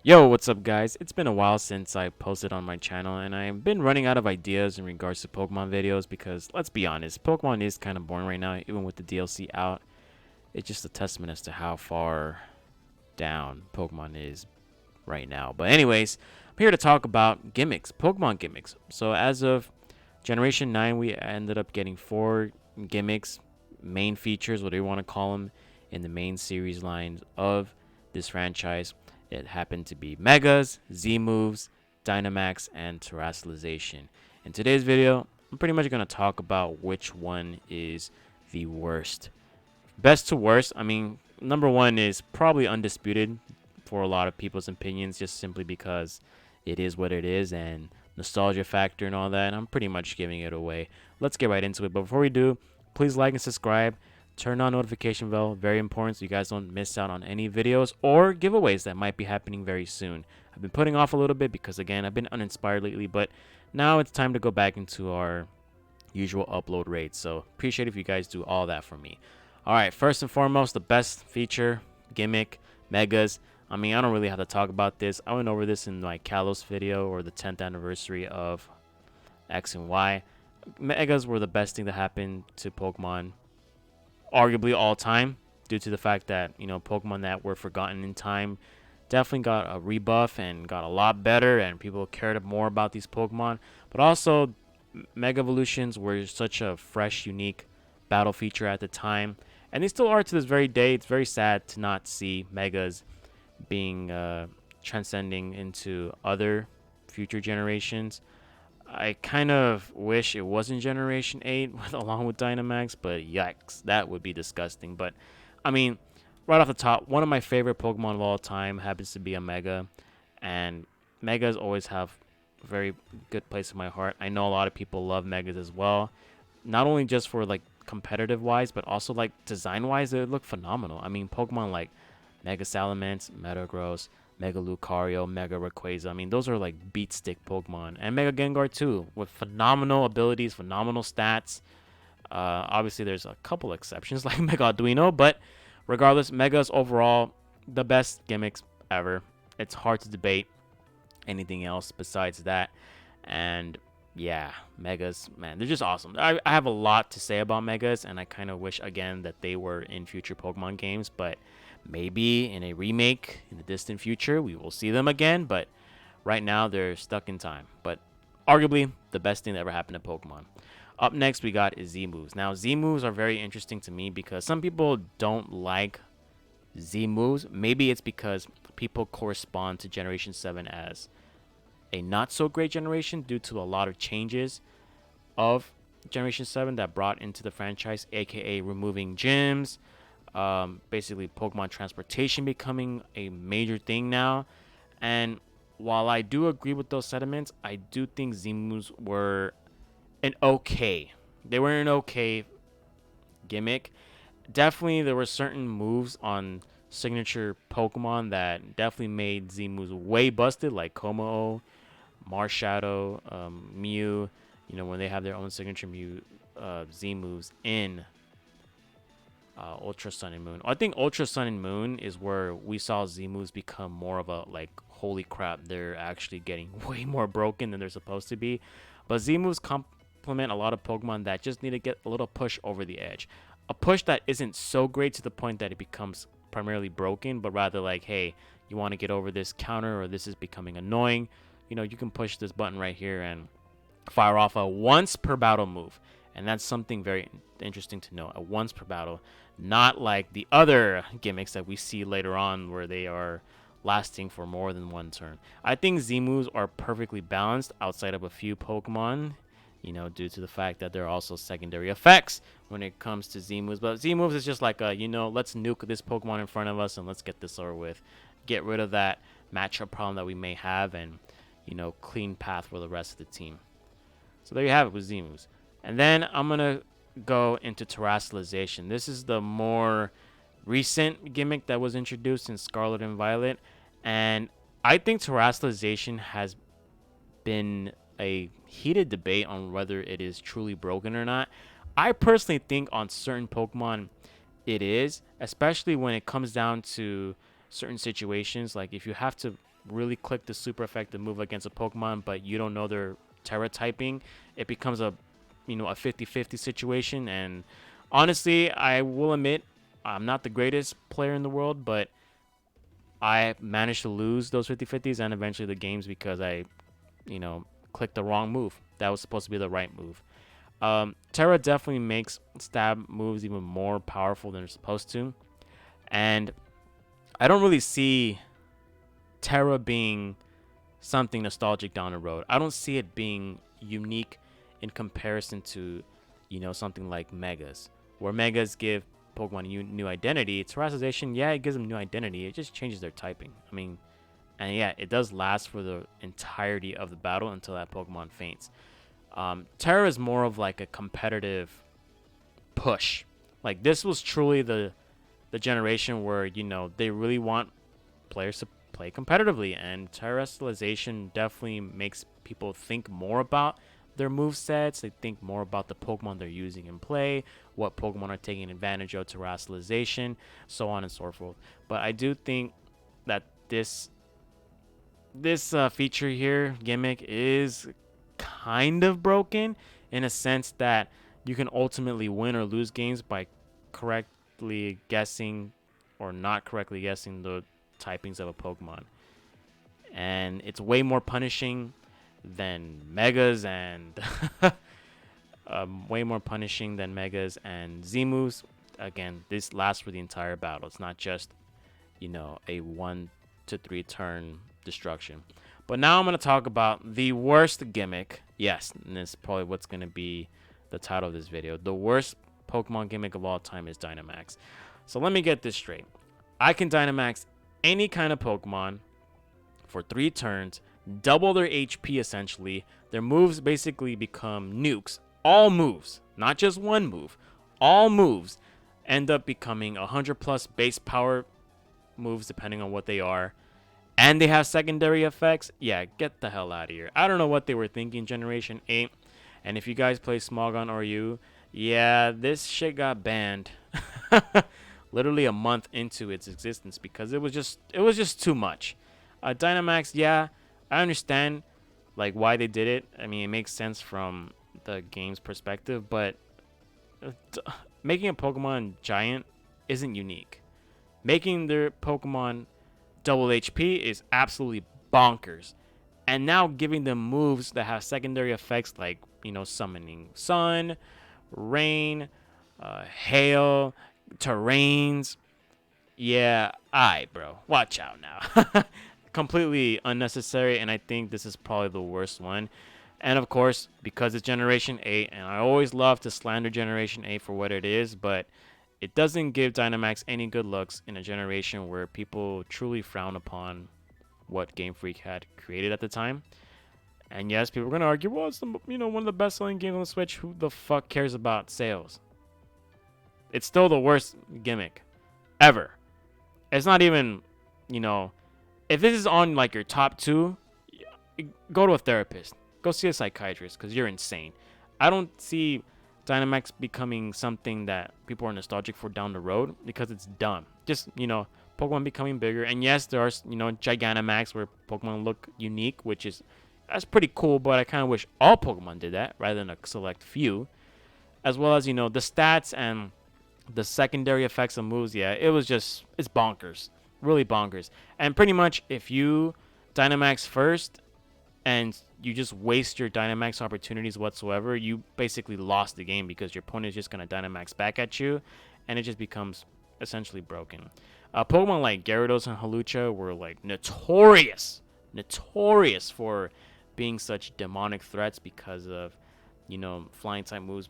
Yo, what's up guys? It's been a while since I posted on my channel and I've been running out of ideas in regards to Pokemon videos because let's be honest, Pokemon is kind of boring right now even with the DLC out. It's just a testament as to how far down Pokemon is right now. But anyways, I'm here to talk about gimmicks, Pokemon gimmicks. So as of Generation 9, we ended up getting 4 gimmicks, main features, whatever you want to call them, in the main series lines of this franchise. It happened to be Megas, Z moves, Dynamax, and Terrestrialization. In today's video, I'm pretty much going to talk about which one is the worst. Best to worst, I mean, number one is probably undisputed for a lot of people's opinions, just simply because it is what it is and nostalgia factor and all that. I'm pretty much giving it away. Let's get right into it. But before we do, please like and subscribe. Turn on notification bell, very important, so you guys don't miss out on any videos or giveaways that might be happening very soon. I've been putting off a little bit because again, I've been uninspired lately, but now it's time to go back into our usual upload rate. So appreciate if you guys do all that for me. All right, first and foremost, the best feature, gimmick, megas. I mean, I don't really have to talk about this. I went over this in my Kalos video or the 10th anniversary of X and Y. Megas were the best thing that happened to Pokemon, arguably all time, due to the fact that, you know, Pokemon that were forgotten in time definitely got a rebuff and got a lot better, and people cared more about these Pokemon. But also, Mega Evolutions were such a fresh, unique battle feature at the time, and they still are to this very day. It's very sad to not see Megas being transcending into other future generations. I kind of wish it wasn't Generation 8 with, along with Dynamax, but yikes, that would be disgusting. But, I mean, right off the top, one of my favorite Pokemon of all time happens to be a Mega, and Megas always have a very good place in my heart. I know a lot of people love Megas as well, not only just for, like, competitive-wise, but also, like, design-wise, they look phenomenal. I mean, Pokemon like Mega Salamence, Metagross, Mega Lucario, Mega Rayquaza. I mean, those are like beat stick Pokemon. And Mega Gengar too, with phenomenal abilities, phenomenal stats. Obviously, there's a couple exceptions like Mega Arduino, but regardless, Mega's overall the best gimmicks ever. It's hard to debate anything else besides that. And yeah, Megas, man, they're just awesome. I have a lot to say about Megas, and I kind of wish, again, that they were in future Pokemon games, but maybe in a remake in the distant future, we will see them again, but right now they're stuck in time. But arguably the best thing that ever happened to Pokemon. Up next, we got Z moves. Now, Z moves are very interesting to me because some people don't like Z moves. Maybe it's because people correspond to Generation 7 as a not so great generation due to a lot of changes of Generation 7 that brought into the franchise, aka removing gyms, basically Pokemon transportation becoming a major thing now. And while I do agree with those sentiments, I do think Z-moves were an okay. They were an okay gimmick. Definitely, there were certain moves on signature Pokemon that definitely made Z-moves way busted, like Como, Marshadow, Mew. You know, when they have their own signature Mew Z-moves in Ultra Sun and Moon. I think Ultra Sun and Moon is where we saw Z moves become more of a like, holy crap, they're actually getting way more broken than they're supposed to be. But Z moves complement a lot of Pokemon that just need to get a little push over the edge. A push that isn't so great to the point that it becomes primarily broken, but rather like, hey, you want to get over this counter or this is becoming annoying. You know, you can push this button right here and fire off a once per battle move. And that's something very interesting to know. A once per battle, not like the other gimmicks that we see later on where they are lasting for more than one turn. I think Z moves are perfectly balanced outside of a few Pokemon, you know, due to the fact that there are also secondary effects when it comes to Z moves. But Z moves is just like a, you know, let's nuke this Pokemon in front of us and let's get this over with. Get rid of that matchup problem that we may have and, you know, clean path for the rest of the team. So there you have it with Z moves. And then I'm going to go into terrestrialization. This is the more recent gimmick that was introduced in Scarlet and Violet. And I think terrestrialization has been a heated debate on whether it is truly broken or not. I personally think on certain Pokemon it is, especially when it comes down to certain situations. Like if you have to really click the super effective move against a Pokemon, but you don't know their Terra typing, it becomes a a 50-50 situation. And honestly, I will admit I'm not the greatest player in the world, but I managed to lose those 50-50s and eventually the games because I, clicked the wrong move. That was supposed to be the right move. Terra definitely makes stab moves even more powerful than they're supposed to. And I don't really see Terra being something nostalgic down the road. I don't see it being unique in comparison to, something like Megas, where Megas give Pokemon a new identity. Terastallization, yeah, it gives them new identity. It just changes their typing. I mean, and yeah, it does last for the entirety of the battle until that Pokemon faints. Terra is more of like a competitive push. Like this was truly the generation where they really want players to play competitively, and terrestrialization definitely makes people think more about their move sets. They think more about the Pokemon they're using in play, what Pokemon are taking advantage of terrestrialization, so on and so forth. But I do think that this feature here, gimmick, is kind of broken in a sense that you can ultimately win or lose games by correctly guessing or not correctly guessing the typings of a Pokemon. And it's way more punishing than Megas and way more punishing than Megas and Z moves. Again, this lasts for the entire battle. It's not just, a 1 to 3 turn destruction. But now I'm going to talk about the worst gimmick. Yes, and this is probably what's going to be the title of this video. The worst Pokemon gimmick of all time is Dynamax. So let me get this straight. I can Dynamax any kind of Pokemon for 3 turns, double their HP essentially. Their moves basically become nukes. All moves, not just one move. All moves end up becoming 100 plus base power moves depending on what they are. And they have secondary effects. Yeah, get the hell out of here. I don't know what they were thinking Generation 8. And if you guys play Smogon or you, yeah, this shit got banned. Literally a month into its existence because it was just too much. Dynamax, yeah, I understand like why they did it. I mean, it makes sense from the game's perspective, but making a Pokemon giant isn't unique. Making their Pokemon double HP is absolutely bonkers. And now giving them moves that have secondary effects like, summoning sun, rain, hail, terrains. Yeah, bro. Watch out now. Completely unnecessary, and I think this is probably the worst one. And of course, because it's Generation 8, and I always love to slander Generation 8 for what it is, but it doesn't give Dynamax any good looks in a generation where people truly frown upon what Game Freak had created at the time. And yes, people are going to argue, well, it's one of the best-selling games on the Switch. Who the fuck cares about sales? It's still the worst gimmick ever. It's not even, if this is on like your top 2, go to a therapist. Go see a psychiatrist because you're insane. I don't see Dynamax becoming something that people are nostalgic for down the road because it's dumb. Just, Pokemon becoming bigger. And yes, there are, Gigantamax where Pokemon look unique, that's pretty cool, but I kind of wish all Pokemon did that rather than a select few. As well as, the stats and the secondary effects of moves. Yeah, it's bonkers. Really bonkers. And pretty much if you Dynamax first and you just waste your Dynamax opportunities whatsoever, you basically lost the game because your opponent is just going to Dynamax back at you, and it just becomes essentially broken. Pokemon like Gyarados and Hawlucha were like notorious for being such demonic threats because of, flying type moves,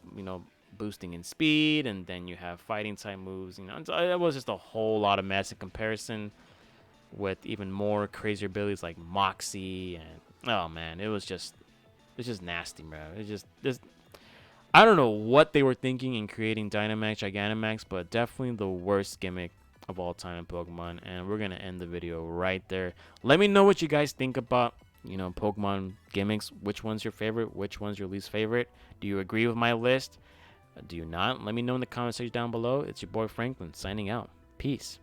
boosting in speed, and then you have fighting type moves. It was just a whole lot of mess in comparison with even more crazier abilities like Moxie, and oh man, it's just nasty, bro. I don't know what they were thinking in creating Dynamax, Gigantamax, but definitely the worst gimmick of all time in Pokemon. And we're gonna end the video right there. Let me know what you guys think about Pokemon gimmicks. Which one's your favorite? Which one's your least favorite? Do you agree with my list? Do you not? Let me know in the comment section down below. It's your boy Franklin signing out. Peace.